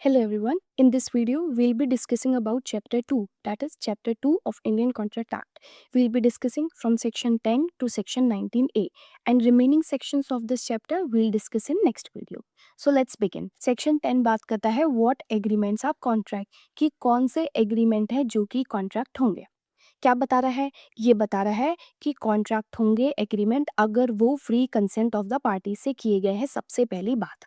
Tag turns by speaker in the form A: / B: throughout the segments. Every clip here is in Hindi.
A: Hello everyone. In this video, we'll be discussing about chapter 2, that is chapter 2 of Indian Contract Act. We'll be discussing from section 10 to section 19A, and remaining sections of this chapter we'll discuss in next video. So let's begin. Section 10 बात करता है what agreements are contract, कि कौन से agreement है जो कि contract होंगे. क्या बता रहा है? ये बता रहा है कि कॉन्ट्रैक्ट होंगे एग्रीमेंट अगर वो free consent of the party से किए गए हैं, सबसे पहली बात.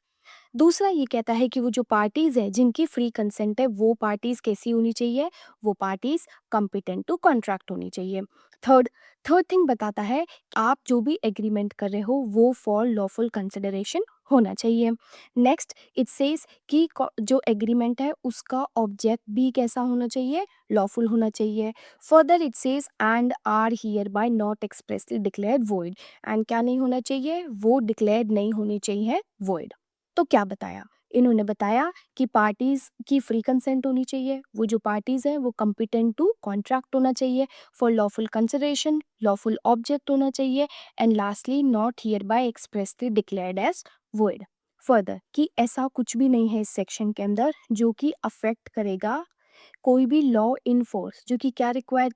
A: दूसरा ये कहता है कि वो जो पार्टीज है जिनकी फ्री कंसेंट है वो पार्टीज कैसी होनी चाहिए, वो पार्टीज कॉम्पिटेंट टू कॉन्ट्रैक्ट होनी चाहिए. थर्ड थर्ड थिंग बताता है आप जो भी एग्रीमेंट कर रहे हो वो फॉर लॉफुल कंसिडरेशन होना चाहिए. नेक्स्ट इट सेज कि जो एग्रीमेंट है उसका ऑब्जेक्ट भी कैसा होना चाहिए, लॉफुल होना चाहिए. Further it says and are hereby not expressly declared void, and क्या नहीं होना चाहिए, वो डिक्लेयर्ड नहीं होनी चाहिए वॉइड. तो क्या बताया इन्होंने? बताया कि पार्टीज की फ्री कंसेंट होनी चाहिए, वो जो पार्टीज हैं वो कॉम्पिटेंट टू कॉन्ट्रैक्ट होना चाहिए, for lawful consideration lawful object होना चाहिए, and lastly not hereby expressly declared as void. Further कि ऐसा कुछ भी नहीं है इस सेक्शन के अंदर जो कि अफेक्ट करेगा कोई भी लॉ इन फोर्स, जो कि क्या रिक्वायर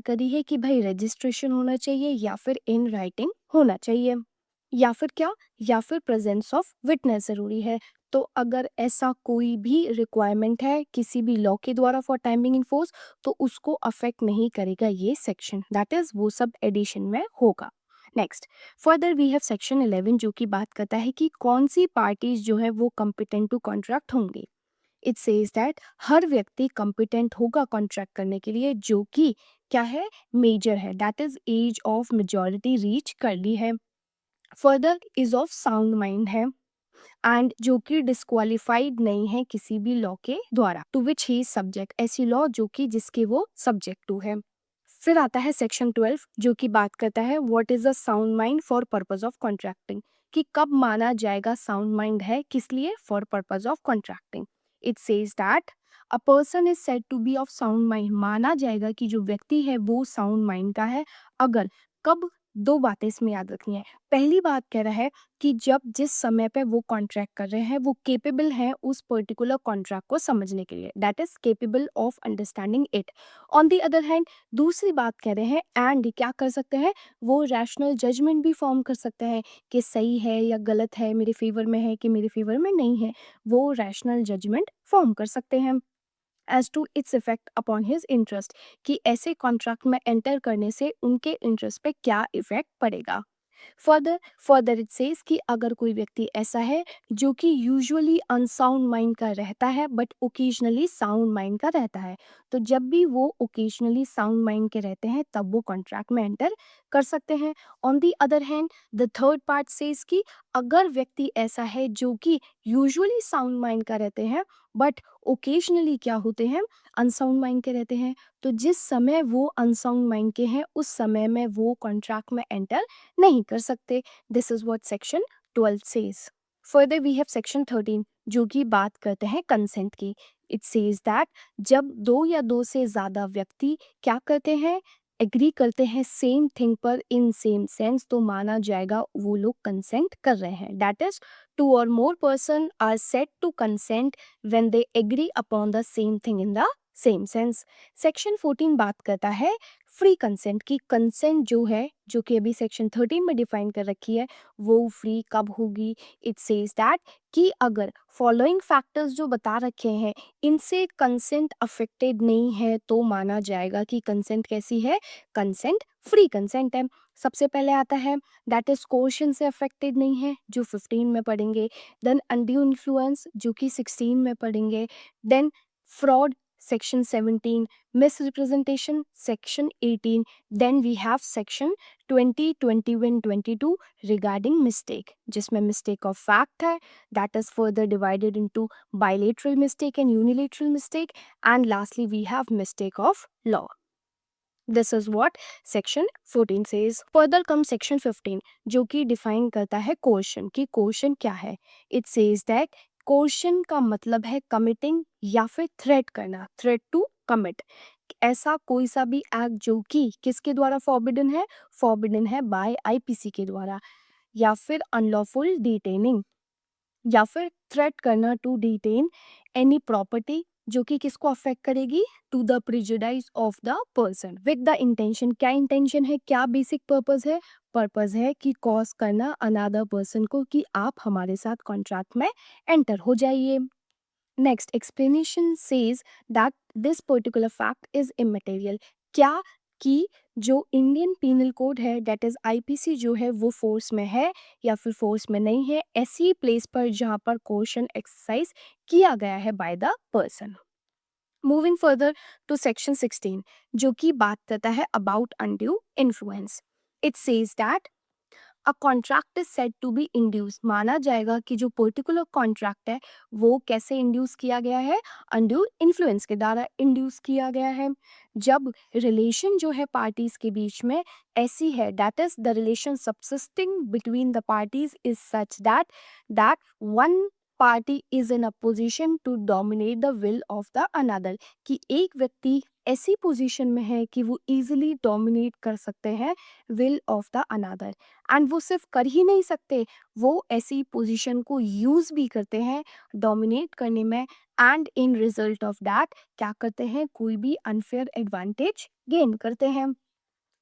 A: करी है कि भाई रजिस्ट्रेशन होना चाहिए या फिर इन राइटिंग होना चाहिए, या फिर क्या, या फिर प्रेजेंस ऑफ विटनेस ज़रूरी है. तो अगर ऐसा कोई भी रिक्वायरमेंट है किसी भी लॉ के द्वारा फॉर टाइमिंग इन फोर्स, तो उसको अफेक्ट नहीं करेगा ये सेक्शन, दैट इज वो सब एडिशन में होगा. Next further we have section 11 जो कि बात करता है कि कौन सी पार्टीज जो है वो कॉम्पिटेंट टू कॉन्ट्रैक्ट होंगी. इट सेज दैट हर व्यक्ति कॉम्पिटेंट होगा कॉन्ट्रैक्ट करने के लिए जो कि क्या है, मेजर है, that is age of majority reach कर ली है. Further is of sound mind है, एंड जो कि डिस्क्वालिफाइड नहीं है किसी भी लॉ के द्वारा टू विच ही सब्जेक्ट, ऐसी लॉ जो कि जिसके वो सब्जेक्ट टू है. फिर आता है सेक्शन 12 जो कि बात करता है what is a sound mind for purpose of contracting, कि कब माना जाएगा साउंड माइंड है किस लिए, for purpose of contracting. It says that a person is said to be of sound mind, माना जाएगा कि जो व्यक्ति है वो साउंड माइंड का है अगर, कब, दो बातें इसमें याद रखनी है. पहली बात कह रहा है कि जब जिस समय पे वो कॉन्ट्रैक्ट कर रहे हैं वो केपेबल है उस पर्टिकुलर कॉन्ट्रैक्ट को समझने के लिए, that is capable of understanding it. On the other hand दूसरी बात कह रहे हैं एंड क्या कर सकते हैं, वो रैशनल जजमेंट भी फॉर्म कर सकते हैं कि सही है या गलत है, मेरे फेवर में है कि मेरे फेवर में नहीं है, वो रैशनल जजमेंट फॉर्म कर सकते हैं as to its effect upon his interest, कि ऐसे कॉन्ट्रैक्ट में एंटर करने से उनके इंटरेस्ट पे क्या इफेक्ट पड़ेगा. फर्दर इट सेज कि अगर कोई व्यक्ति ऐसा है जो कि यूजुअली अनसाउंड माइंड का रहता है बट ओकेजनली साउंड माइंड का रहता है, तो जब भी वो ओकेजनली साउंड माइंड के रहते हैं तब वो कॉन्ट्रैक्ट में एंटर कर सकते हैं. On the other hand the third part says कि अगर व्यक्ति ऐसा है जो कि यूजुअली साउंड माइंड का रहते हैं बट ओकेजनली क्या होते हैं, अनसाउंड माइंड के रहते हैं, तो जिस समय वो अनसाउंड माइंड के हैं उस समय में वो कॉन्ट्रैक्ट में एंटर नहीं कर सकते. This is what section 12 says. Further we have section 13 जो कि बात करते हैं कंसेंट की. इट सेज दैट जब दो या दो से ज्यादा व्यक्ति क्या करते हैं, एग्री करते हैं सेम थिंग पर इन सेम सेंस, तो माना जाएगा वो लोग कंसेंट कर रहे हैं. That is two or more person are said to consent when they agree upon the same thing in the same sense. Section 14 बात करता है फ्री कंसेंट की. कंसेंट जो है जो कि अभी सेक्शन 13 में डिफाइन कर रखी है वो फ्री कब होगी. इट सेज दैट कि अगर फॉलोइंग फैक्टर्स जो बता रखे हैं इनसे कंसेंट अफेक्टेड नहीं है तो माना जाएगा कि कंसेंट कैसी है, कंसेंट फ्री कंसेंट है. सबसे पहले आता है दैट इज कोर्शन से अफेक्टेड नहीं है जो 15 में पढ़ेंगे, देन अनड्यू इन्फ्लुएंस जो कि 16 में पढ़ेंगे, than fraud section 17, misrepresentation section 18, then we have section 20, 21, 22 regarding mistake, जिसमें mistake of fact है, that is further divided into bilateral mistake and unilateral mistake, and lastly we have mistake of law. This is what section 14 says. Further comes section 15 जो कि define करता है coercion, कि coercion क्या है. It says that coercion का मतलब है committing या फिर threat करना, threat to commit. ऐसा कोई सा भी एक्ट जो कि किसके द्वारा forbidden है by IPC के द्वारा, या फिर unlawful detaining, या फिर थ्रेट करना टू डिटेन एनी प्रॉपर्टी जो कि किसको अफेक्ट करेगी, to the prejudice of the person with the intention. क्या इंटेंशन है, क्या बेसिक पर्पस है, पर्पस है कि कॉज करना अनदर पर्सन को कि आप हमारे साथ कॉन्ट्रैक्ट में एंटर हो जाइए। Next explanation says that this particular fact is immaterial. क्या कि जो इंडियन पीनल कोड है दैट इज आईपीसी जो है वो फोर्स में है या फिर फोर्स में नहीं है ऐसी प्लेस पर जहां पर कोर्शन एक्सरसाइज किया गया है by the person. Moving further to section 16 जो कि बात करता है about undue influence. It says that a contract is said to be induce. माना जाएगा कि जो पर्टिकुलर कॉन्ट्रैक्ट है वो कैसे इंड्यूस किया गया है, अनड्यू इन्फ्लुएंस के द्वारा इंड्यूस किया गया है। जब रिलेशन जो है पार्टीज के बीच में ऐसी है that is the relation subsisting between the parties is such that one party is in a position to dominate the will of the another, कि एक व्यक्ति ऐसी पोजीशन में है कि वो इजीली डोमिनेट कर सकते हैं will of the another. And वो सिर्फ कर ही नहीं सकते, वो ऐसी पोजीशन को यूज भी करते हैं डोमिनेट करने में। And in result of that क्या करते हैं, कोई भी अनफेयर एडवांटेज गेन करते हैं।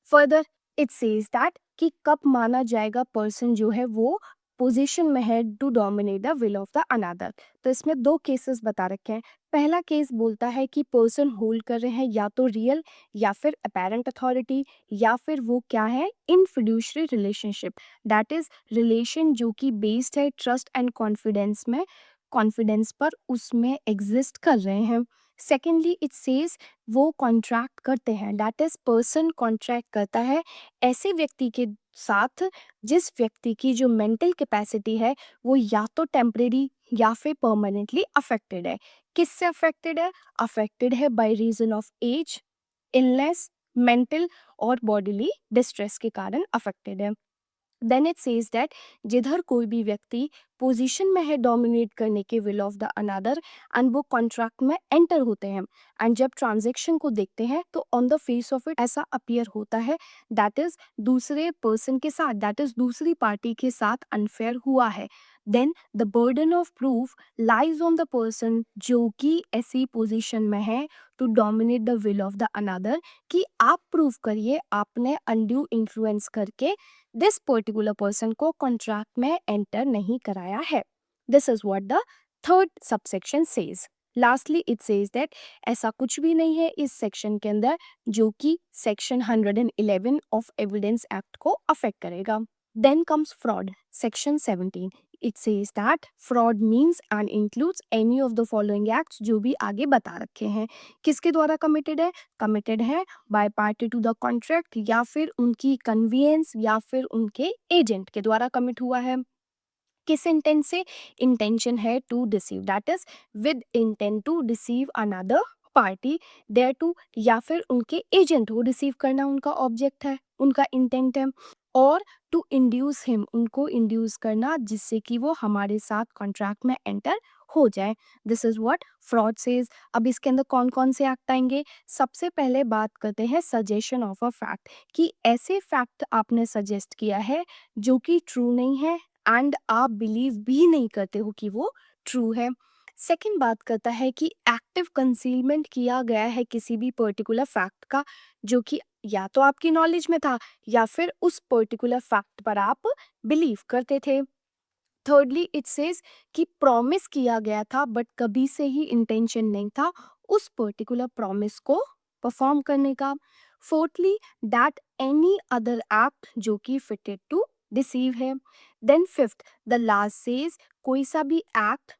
A: फर्दर इट सेज दैट कि कब माना जाएगा पर्सन जो है वो पोजीशन में है to dominate the will of the another. तो इसमें दो केसेस बता रखे हैं। पहला केस बोलता है कि पर्सन होल्ड कर रहे हैं या तो रियल या फिर अपेरेंट अथॉरिटी या फिर वो क्या है, in fiduciary relationship, that is relation जो कि बेस्ड है ट्रस्ट एंड कॉन्फिडेंस में, कॉन्फिडेंस पर उसमें एग्जिस्ट कर रहे हैं। सेकेंडली इट सेज वो कॉन्ट्रैक्ट करते हैं, दैट इज पर्सन कॉन्ट्रैक्ट करता है ऐसे व्यक्ति के साथ जिस व्यक्ति की जो मेंटल कैपेसिटी है वो या तो टेम्परेरी या फिर परमानेंटली अफेक्टेड है। किससे अफेक्टेड है, अफेक्टेड है by reason of age, illness, mental और बॉडीली डिस्ट्रेस के कारण अफेक्टेड है। देन इट सेज दैट जिधर कोई भी व्यक्ति पोजीशन में है डोमिनेट करने के will of the another and वो कॉन्ट्रैक्ट में एंटर होते हैं एंड जब ट्रांजेक्शन को देखते हैं तो on the face of it ऐसा अपीयर होता है दैट इज दूसरे पर्सन के साथ, दैट इज दूसरी पार्टी के साथ अनफेयर हुआ है। Then the burden of proof lies on the person जो कि ऐसी पोजीशन में है to dominate the will of the another, कि आप प्रूव करिए आपने अनड्यू इन्फ्लुएंस करके दिस पर्टिकुलर पर्सन को कॉन्ट्रैक्ट में एंटर नहीं कराया है। This is what the third subsection says. Lastly it says that ऐसा कुछ भी नहीं है इस सेक्शन के अंदर जो कि सेक्शन 111 ऑफ एविडेंस एक्ट को अफेक्ट करेगा। Then comes fraud, section 17। It says that fraud means and includes any of the following acts जो भी आगे बता रखे हैं। किसके द्वारा कमिटेड है, कमिटेड है by party to the contract या फिर उनकी कन्वीनियंस या फिर उनके एजेंट के द्वारा कमिट हुआ है। किस इंटेंट से, इंटेंशन है to deceive, that is with intent to deceive another party thereto, या फिर उनके एजेंट को डिसीव करना उनका ऑब्जेक्ट है, उनका इंटेंट है। और टू इंड्यूस हिम, उनको इंड्यूस करना जिससे कि वो हमारे साथ कॉन्ट्रैक्ट में एंटर हो जाए। This is what fraud says. अब इसके अंदर कौन कौन से एक्ट आएंगे, सबसे पहले बात करते हैं सजेशन ऑफ अ फैक्ट, कि ऐसे फैक्ट आपने सजेस्ट किया है जो कि ट्रू नहीं है एंड आप बिलीव भी नहीं करते हो कि वो ट्रू है। सेकेंड बात करता है कि एक्टिव कंसीलमेंट किया गया है किसी भी पर्टिकुलर फैक्ट का जो कि या तो आपकी नॉलेज में था या फिर उस पर्टिकुलर फैक्ट पर आप बिलीव करते थे। थर्डली इट सेज कि प्रॉमिस किया गया था बट कभी से ही इंटेंशन नहीं था उस पर्टिकुलर प्रॉमिस को परफॉर्म करने का। Fourthly that any other act जो कि फिटेड टू डिसीव है। Then fifth the last says कोई सा भी एक्ट,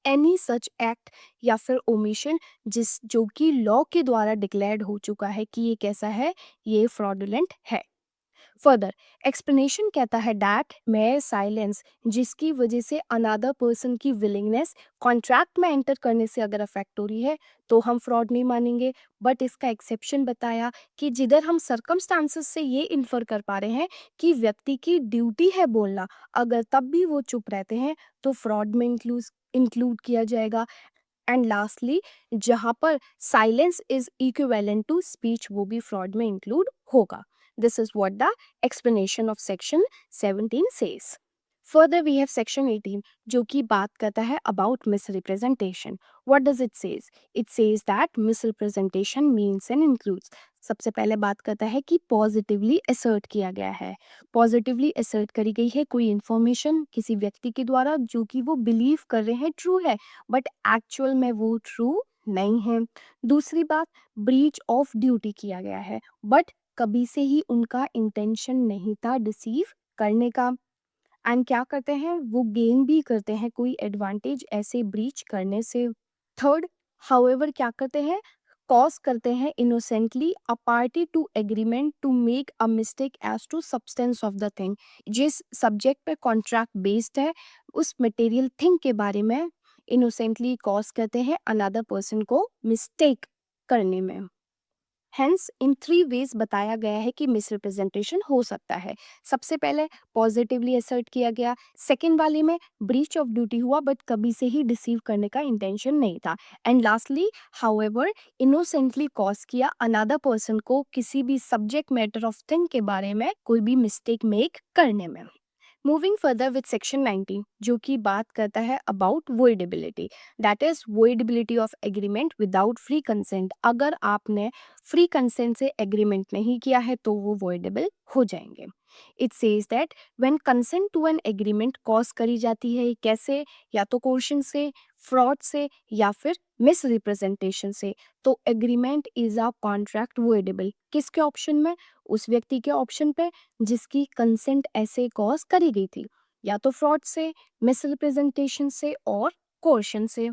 A: एनी सच एक्ट या फिर ओमिशन जिस जो कि लॉ के द्वारा डिक्लेयर्ड हो चुका है कि ये कैसा है, ये फ्रॉडुलेंट है। फर्दर एक्सप्लेनेशन कहता है दैट मेयर साइलेंस जिसकी वजह से अनदर पर्सन की विलिंगनेस कॉन्ट्रैक्ट में एंटर करने से अगर अफेक्ट हो रही है तो हम फ्रॉड नहीं मानेंगे। बट इसका एक्सेप्शन बताया कि जिधर हम सर्कमस्टांसेस से ये इन्फर कर पा रहे हैं कि व्यक्ति की ड्यूटी है बोलना, अगर तब भी वो चुप रहते हैं तो फ्रॉड में इंक्लूड किया जाएगा। एंड लास्टली जहां पर silence is equivalent to speech वो भी फ्रॉड में इंक्लूड होगा। This is what the explanation of section 17 says. Further, we have section 18 जो कि बात करता है about misrepresentation. What does it says? It says that misrepresentation means and includes. सबसे पहले बात करता है कि पॉजिटिवली असर्ट किया गया है. पॉजिटिवली असर्ट करी गई है कोई इंफॉर्मेशन किसी व्यक्ति के द्वारा जो कि वो बिलीव कर रहे हैं ट्रू है, बट एक्चुअल में वो ट्रू नहीं है. दूसरी बात, ब्रीच ऑफ ड्यूटी किया गया है, बट कभी से ही उनका इंटेंशन नहीं था डिसीव करने का. एंड क्या करते हैं, वो गेन भी करते हैं कोई एडवांटेज ऐसे ब्रीच करने से. थर्ड, हाउएवर क्या करते हैं, कॉज करते हैं innocently a party to agreement to make a mistake as to substance of the thing. जिस सब्जेक्ट पे कॉन्ट्रैक्ट बेस्ड है उस मटेरियल थिंग के बारे में इनोसेंटली कॉज करते हैं अनदर पर्सन को मिस्टेक करने में. हेंस इन 3 वेज बताया गया है कि मिसरिप्रेजेंटेशन हो सकता है. सबसे पहले पॉजिटिवली असर्ट किया गया, सेकंड वाले में ब्रीच ऑफ ड्यूटी हुआ बट कभी से ही डिसीव करने का इंटेंशन नहीं था, and lastly however innocently cause किया अनदर पर्सन को किसी भी सब्जेक्ट मैटर ऑफ थिंग के बारे में कोई भी मिस्टेक मेक करने में. मूविंग फर्दर विद सेक्शन 19 जो कि बात करता है about voidability, that is voidability of agreement without free consent. अगर आपने फ्री कंसेंट से एग्रीमेंट नहीं किया है तो वो वोइडेबल हो जाएंगे. It says that when consent to an agreement caused करी जाती है, कैसे, या तो कोर्शन से, फ्रॉड से, या फिर मिस रिप्रेजेंटेशन से, तो agreement is a contract voidable. किसके ऑप्शन में, उस व्यक्ति के ऑप्शन पे जिसकी कंसेंट ऐसे कॉज करी गई थी, या तो फ्रॉड से, मिसरिप्रेजेंटेशन से और कोर्शन से.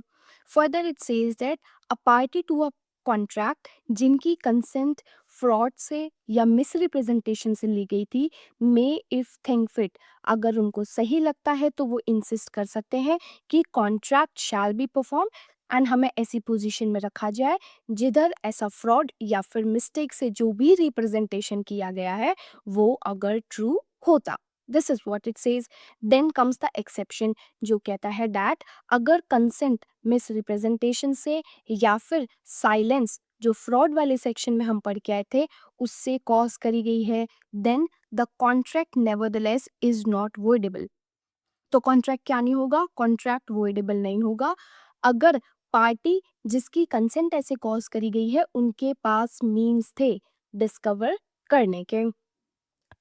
A: Further it says that a party to a contract जिनकी कंसेंट फ्रॉड से या मिसरिप्रेजेंटेशन से ली गई थी, मे इफ थिंक फिट, अगर उनको सही लगता है तो वो इंसिस्ट कर सकते हैं कि contract shall be perform, and हमें ऐसी पोजीशन में रखा जाए जिधर ऐसा फ्रॉड या फिर मिस्टेक से जो भी रिप्रेजेंटेशन किया गया है वो अगर ट्रू होता. This is what it says. Then comes the exception जो कहता है दैट अगर कंसेंट मिस रिप्रेजेंटेशन से या फिर साइलेंस जो फ्रॉड वाले सेक्शन में हम पढ़ के आए थे उससे कॉज करी गई है, then the contract nevertheless is not voidable. तो कॉन्ट्रैक्ट क्या नहीं होगा, कॉन्ट्रैक्ट वोइडेबल नहीं होगा अगर पार्टी जिसकी कंसेंट ऐसे कॉज करी गई है उनके पास मीन्स थे डिस्कवर करने के,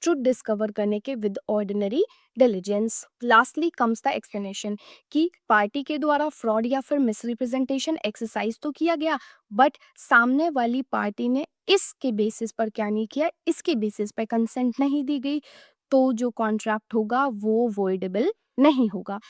A: ट्रुथ डिस्कवर करने के with ordinary diligence. Lastly comes the explanation कि पार्टी के द्वारा फ्रॉड या फिर मिसरिप्रेजेंटेशन एक्सरसाइज तो किया गया, बट सामने वाली पार्टी ने इसके बेसिस पर क्या नहीं किया, इसके बेसिस पर कंसेंट नहीं दी गई, तो जो कॉन्ट्रैक्ट होगा वो वॉइडेबल नहीं होगा.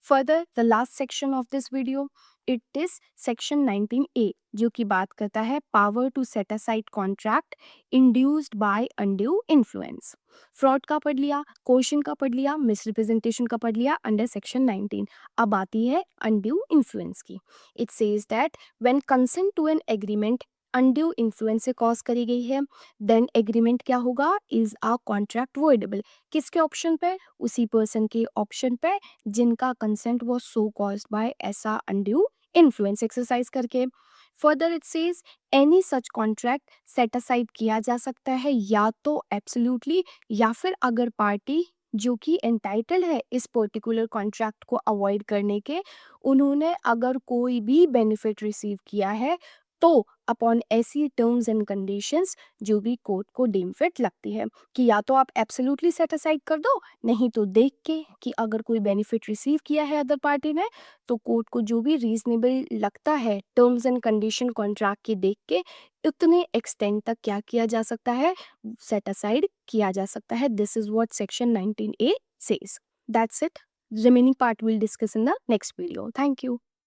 A: Further the last section of this video, it is section 19A जो कि बात करता है power to set aside contract induced by undue influence. Fraud का पढ़ लिया, क्वेश्चन का पढ़ लिया, मिसरिप्रेजेंटेशन का पढ़ लिया अंडर सेक्शन 19. अब आती है अनड्यू इन्फ्लुएंस की. It says that when consent to an agreement undue influence से कॉज करी गई है, देन एग्रीमेंट क्या होगा, इज आ कॉन्ट्रैक्ट वॉइडेबल. किसके ऑप्शन पे, उसी पर्सन के ऑप्शन पे जिनका consent was so caused by ऐसा अनड्यू इन्फ्लुएंस एक्सरसाइज करके. Further it says any such contract set aside किया जा सकता है या तो एब्सोल्युटली, या फिर अगर पार्टी जो कि एंटाइटल्ड है इस पर्टिकुलर कॉन्ट्रैक्ट को अवॉइड करने के, उन्होंने अगर कोई भी बेनिफिट रिसीव किया है तो अपॉन ऐसी टर्म्स एंड कंडीशंस जो भी कोर्ट को डीम फिट लगती है, कि या तो आप एब्सोल्युटली सेट असाइड कर दो, नहीं तो देख के कि अगर कोई बेनिफिट रिसीव किया है अदर पार्टी ने तो कोर्ट को जो भी रीजनेबल लगता है टर्म्स एंड कंडीशन कॉन्ट्रैक्ट की देख के उतने एक्सटेंड तक क्या किया जा सकता है, सेट असाइड किया जा सकता है. This is what section 19A says. That's it. Remaining part we'll discuss in the next video. Thank you.